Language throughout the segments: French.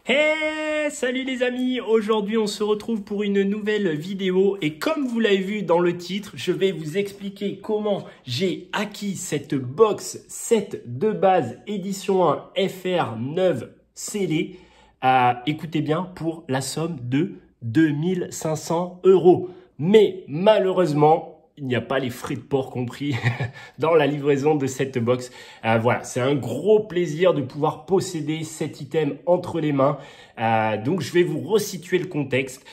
Hey, salut les amis, aujourd'hui on se retrouve pour une nouvelle vidéo et comme vous l'avez vu dans le titre, je vais vous expliquer comment j'ai acquis cette box 7 de base édition 1 FR9 scellée. Écoutez bien, pour la somme de 2500 €. Mais malheureusement, il n'y a pas les frais de port compris dans la livraison de cette box. Voilà, c'est un gros plaisir de pouvoir posséder cet item entre les mains. Donc, je vais vous resituer le contexte.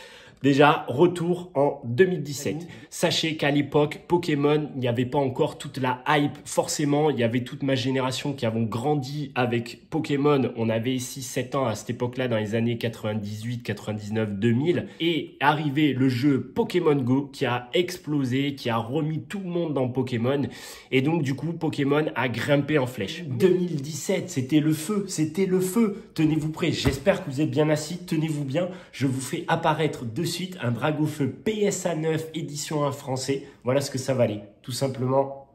Déjà, retour en 2017. Sachez qu'à l'époque, Pokémon, il n'y avait pas encore toute la hype. Forcément, il y avait toute ma génération qui avons grandi avec Pokémon. On avait 6-7 ans à cette époque-là, dans les années 98, 99, 2000. Et arrivé le jeu Pokémon Go qui a explosé, qui a remis tout le monde dans Pokémon. Et donc, du coup, Pokémon a grimpé en flèche. 2017, c'était le feu, c'était le feu. Tenez-vous prêts, j'espère que vous êtes bien assis. Tenez-vous bien, je vous fais apparaître dessus un Dragofeu PSA 9 édition 1 français. Voilà ce que ça valait. Tout simplement,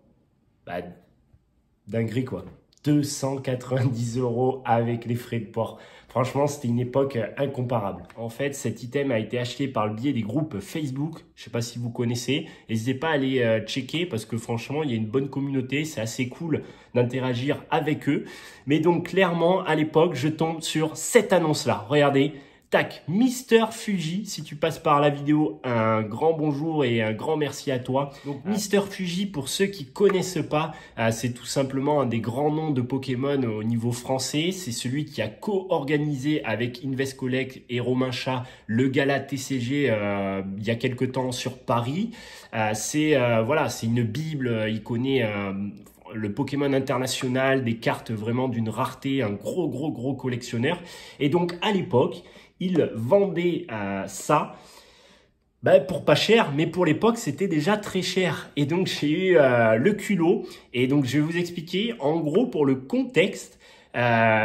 dinguerie quoi. 290 € avec les frais de port. Franchement, c'était une époque incomparable. En fait, cet item a été acheté par le biais des groupes Facebook. Je ne sais pas si vous connaissez. N'hésitez pas à aller checker parce que franchement, il y a une bonne communauté. C'est assez cool d'interagir avec eux. Mais donc, clairement, à l'époque, je tombe sur cette annonce-là. Regardez. Tac, Mister Fuji, si tu passes par la vidéo, un grand bonjour et un grand merci à toi. Donc Mister Fuji, pour ceux qui connaissent pas, c'est tout simplement un des grands noms de Pokémon au niveau français. C'est celui qui a co-organisé avec Investcollect et Romain Chat le gala TCG il y a quelque temps sur Paris. Voilà, c'est une bible, il connaît le Pokémon international, des cartes vraiment d'une rareté, un gros collectionneur. Et donc à l'époque, il vendait ça pour pas cher, mais pour l'époque, c'était déjà très cher. Et donc, j'ai eu le culot. Et donc, je vais vous expliquer, en gros, pour le contexte,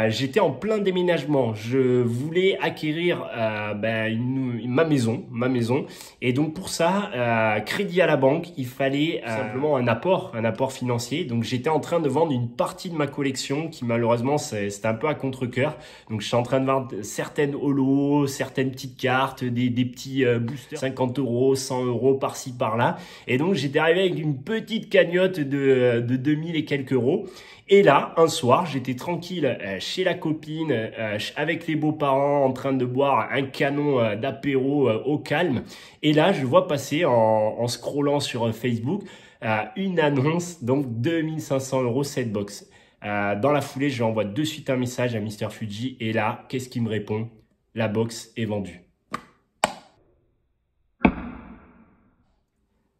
j'étais en plein déménagement. Je voulais acquérir ma maison. Et donc, pour ça, crédit à la banque, il fallait simplement un apport financier. Donc, j'étais en train de vendre une partie de ma collection qui, malheureusement, c'était un peu à contre-cœur. Donc, je suis en train de vendre certaines holos, certaines petites cartes, des petits boosters, 50 €, 100 € par-ci, par-là. Et donc, j'étais arrivé avec une petite cagnotte de 2000 et quelques euros. Et là, un soir, j'étais tranquille chez la copine, avec les beaux-parents, en train de boire un canon d'apéro au calme. Et là, je vois passer en scrollant sur Facebook une annonce, donc 2500 € cette box. Dans la foulée, je lui envoie de suite un message à Mister Fuji. Et là, qu'est-ce qu'il me répond? La box est vendue.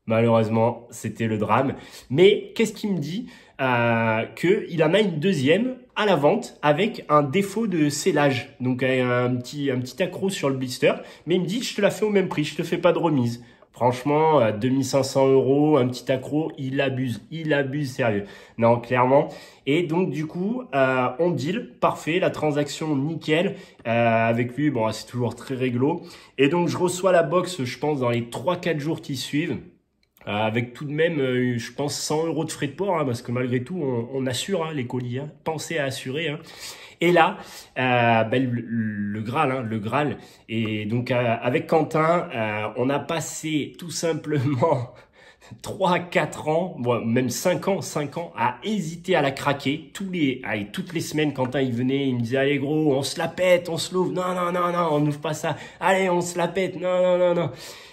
Malheureusement, c'était le drame. Mais qu'est-ce qu'il me dit? Qu'il en a une deuxième à la vente avec un défaut de scellage. Donc un petit accroc sur le blister. Mais il me dit, je te la fais au même prix, je te fais pas de remise. Franchement, 2500 €, un petit accroc, il abuse sérieux. Non, clairement. Et donc du coup, on deal, parfait, la transaction nickel. Avec lui, bon, c'est toujours très réglo. Et donc je reçois la box, je pense, dans les 3-4 jours qui suivent. Avec tout de même, je pense, 100 € de frais de port, parce que malgré tout, on assure les colis. Pensez à assurer. Et là, le Graal. Et donc, avec Quentin, on a passé tout simplement 3-4 ans, même 5 ans à hésiter à la craquer. Toutes les semaines, Quentin, il venait, il me disait, allez gros, on se la pète, on se l'ouvre. Non, on n'ouvre pas ça. Allez, on se la pète. Non.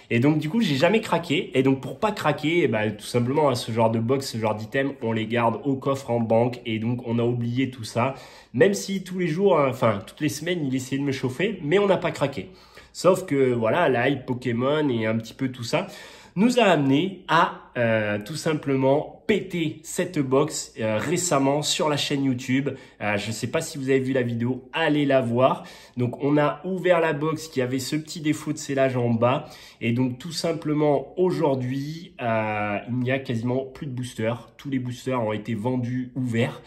Et donc, du coup, j'ai jamais craqué. Et donc, pour pas craquer, tout simplement, ce genre de box, ce genre d'item, on les garde au coffre en banque. Et donc, on a oublié tout ça. Même si tous les jours, toutes les semaines, il essayait de me chauffer, mais on n'a pas craqué. Sauf que, voilà, la hype Pokémon et un petit peu tout ça nous a amené à tout simplement péter cette box récemment sur la chaîne YouTube. Je ne sais pas si vous avez vu la vidéo, allez la voir. Donc on a ouvert la box qui avait ce petit défaut de scellage en bas. Et donc tout simplement aujourd'hui, il n'y a quasiment plus de boosters. Tous les boosters ont été vendus, ouverts.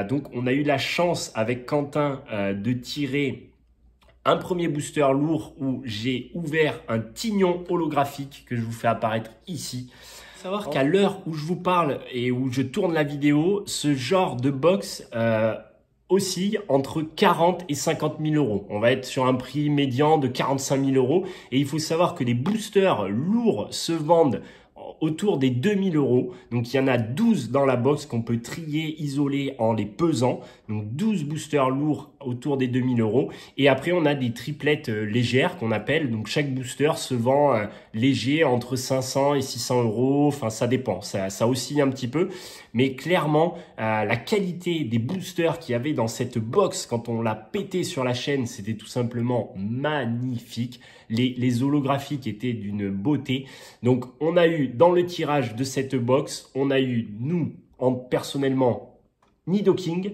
Donc on a eu la chance avec Quentin de tirer un premier booster lourd où j'ai ouvert un tignon holographique que je vous fais apparaître ici. Faut savoir qu'à l'heure où je vous parle et où je tourne la vidéo, ce genre de box oscille entre 40 et 50 000 euros. On va être sur un prix médian de 45 000 euros. Et il faut savoir que les boosters lourds se vendent autour des 2000 euros. Donc, il y en a 12 dans la box qu'on peut trier, isoler en les pesant. Donc, 12 boosters lourds autour des 2000 euros. Et après, on a des triplettes légères qu'on appelle. Donc, chaque booster se vend léger entre 500 et 600 euros. Enfin, ça dépend. Ça oscille un petit peu. Mais clairement, la qualité des boosters qu'il y avait dans cette box quand on l'a pété sur la chaîne, c'était tout simplement magnifique. Les holographiques étaient d'une beauté. Donc, on a eu dans le tirage de cette box, on a eu, nous, personnellement, Nidoking,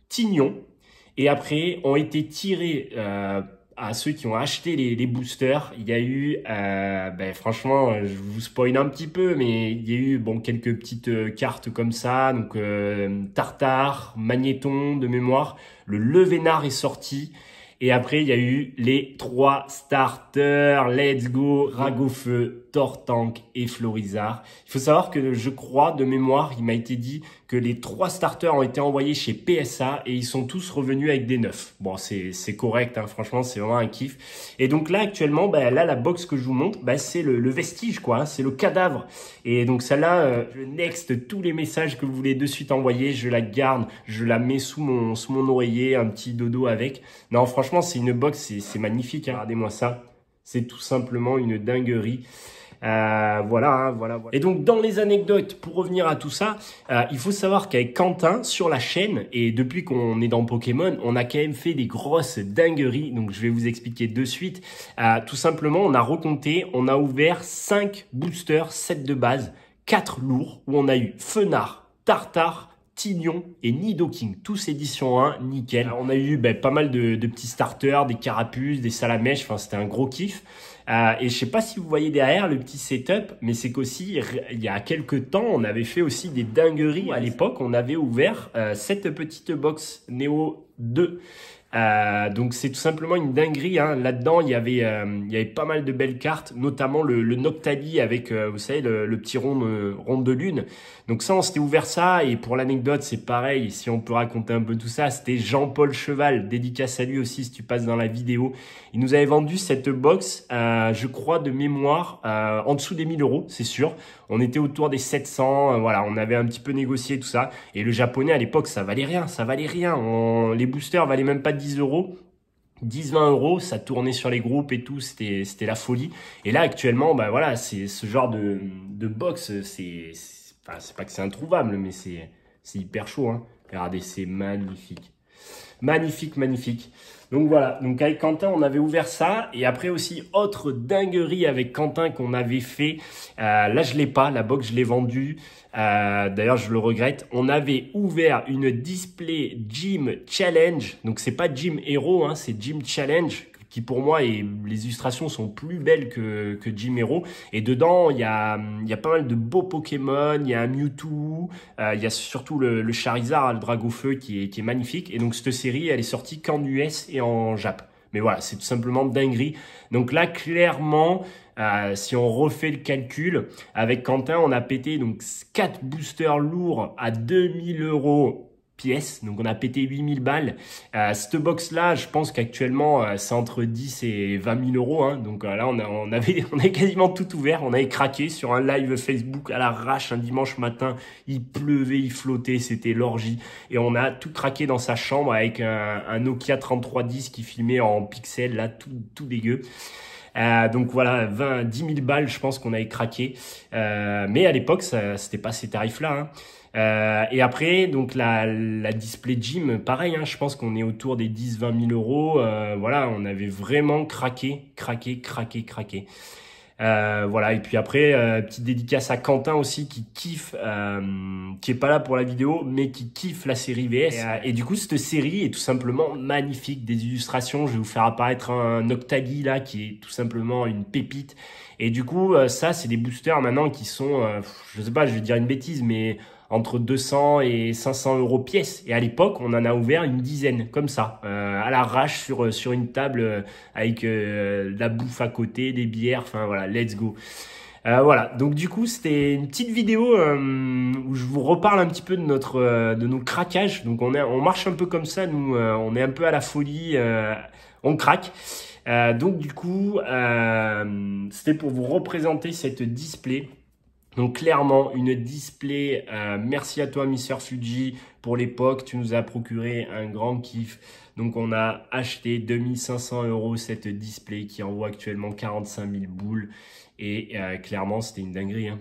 Tignon. Et après, ont été tirés à ceux qui ont acheté les boosters. Il y a eu, franchement, je vous spoil un petit peu, mais il y a eu quelques petites cartes comme ça. Donc, Tartare, Magnéton de mémoire. Le Levénard est sorti. Et après, il y a eu les 3 starters. Let's go! Ragofeu, Tortank et Florizard. Il faut savoir que je crois, de mémoire, il m'a été dit que les 3 starters ont été envoyés chez PSA et ils sont tous revenus avec des neufs. Bon, c'est correct, hein, franchement, c'est vraiment un kiff. Et donc là, actuellement, là, la box que je vous montre, c'est le vestige, quoi. Hein, c'est le cadavre. Et donc celle-là, je next tous les messages que vous voulez de suite envoyer. Je la garde, je la mets sous mon oreiller, un petit dodo avec. Non, franchement, c'est une box, c'est magnifique. Hein. Regardez-moi ça. C'est tout simplement une dinguerie. Voilà. Et donc, dans les anecdotes, pour revenir à tout ça, il faut savoir qu'avec Quentin, sur la chaîne, et depuis qu'on est dans Pokémon, on a quand même fait des grosses dingueries. Donc, je vais vous expliquer de suite. Tout simplement, on a recompté, on a ouvert 5 boosters, 7 de base, 4 lourds, où on a eu Fenard, Tartare, Tignon et Nidoking, tous édition 1, nickel. Alors, on a eu pas mal de petits starters, des carapuces, des salamèches, enfin c'était un gros kiff. Et je sais pas si vous voyez derrière le petit setup, mais c'est qu'aussi, il y a quelques temps, on avait fait aussi des dingueries. À l'époque, on avait ouvert cette petite box Neo 2. Donc c'est tout simplement une dinguerie. Hein. Là-dedans, il y avait pas mal de belles cartes, notamment le Noctali avec, vous savez, le petit rond de lune. Donc ça, on s'était ouvert ça. Et pour l'anecdote, c'est pareil. Si on peut raconter un peu tout ça, c'était Jean-Paul Cheval, dédicace à lui aussi si tu passes dans la vidéo. Il nous avait vendu cette box, je crois de mémoire, en dessous des 1000 euros, c'est sûr. On était autour des 700, voilà, on avait un petit peu négocié tout ça. Et le japonais à l'époque, ça valait rien. Les boosters valaient même pas 10 euros. 10-20 euros, ça tournait sur les groupes et tout, c'était la folie. Et là, actuellement, voilà, c'est ce genre de box, enfin, c'est pas que c'est introuvable, mais c'est hyper chaud, hein. Regardez, c'est magnifique. Magnifique. Donc voilà, donc avec Quentin, on avait ouvert ça. Et après aussi, autre dinguerie avec Quentin qu'on avait fait. Là, je l'ai pas, la box, je l'ai vendue. D'ailleurs, je le regrette. On avait ouvert une Display Gym Challenge. Donc, c'est pas Gym Hero, hein, c'est Gym Challenge. Qui pour moi, les illustrations sont plus belles que Gym Hero. Et dedans, il y a pas mal de beaux Pokémon, il y a un Mewtwo, il y a surtout le Charizard, le Dragofeu qui est magnifique. Et donc cette série, elle est sortie qu'en US et en Jap. Mais voilà, c'est tout simplement dinguerie. Donc là, clairement, si on refait le calcul, avec Quentin, on a pété donc 4 boosters lourds à 2000 euros pièce, donc on a pété 8000 balles. Cette box là, je pense qu'actuellement c'est entre 10 et 20 000 euros, hein. Donc là on avait quasiment tout ouvert, on avait craqué sur un live Facebook à l'arrache un dimanche matin, il pleuvait, il flottait, c'était l'orgie et on a tout craqué dans sa chambre avec un Nokia 3310 qui filmait en pixels là, tout dégueu. Donc voilà, 10 000 balles, je pense qu'on avait craqué. Mais à l'époque, c'était pas ces tarifs-là, hein. Et après, donc la Display Gym, pareil, hein, je pense qu'on est autour des 10-20 000 euros. Voilà, on avait vraiment craqué. Voilà, et puis après, petite dédicace à Quentin aussi qui kiffe, qui est pas là pour la vidéo, mais qui kiffe la série VS. Et du coup, cette série est tout simplement magnifique. Des illustrations, je vais vous faire apparaître un Noctali là, qui est tout simplement une pépite. Et du coup, ça, c'est des boosters maintenant qui sont, je sais pas, je vais dire une bêtise, mais entre 200 et 500 euros pièce. Et à l'époque, on en a ouvert une dizaine, comme ça, à l'arrache sur une table avec de la bouffe à côté, des bières, enfin voilà, let's go. Voilà, donc du coup c'était une petite vidéo où je vous reparle un petit peu de de nos craquages. Donc on marche un peu comme ça, nous on est un peu à la folie, on craque. Donc du coup c'était pour vous représenter cette display. Donc clairement une display, merci à toi Mister Fuji pour l'époque, tu nous as procuré un grand kiff. Donc on a acheté 2500 € cette display qui envoie actuellement 45 000 boules et clairement c'était une dinguerie, hein.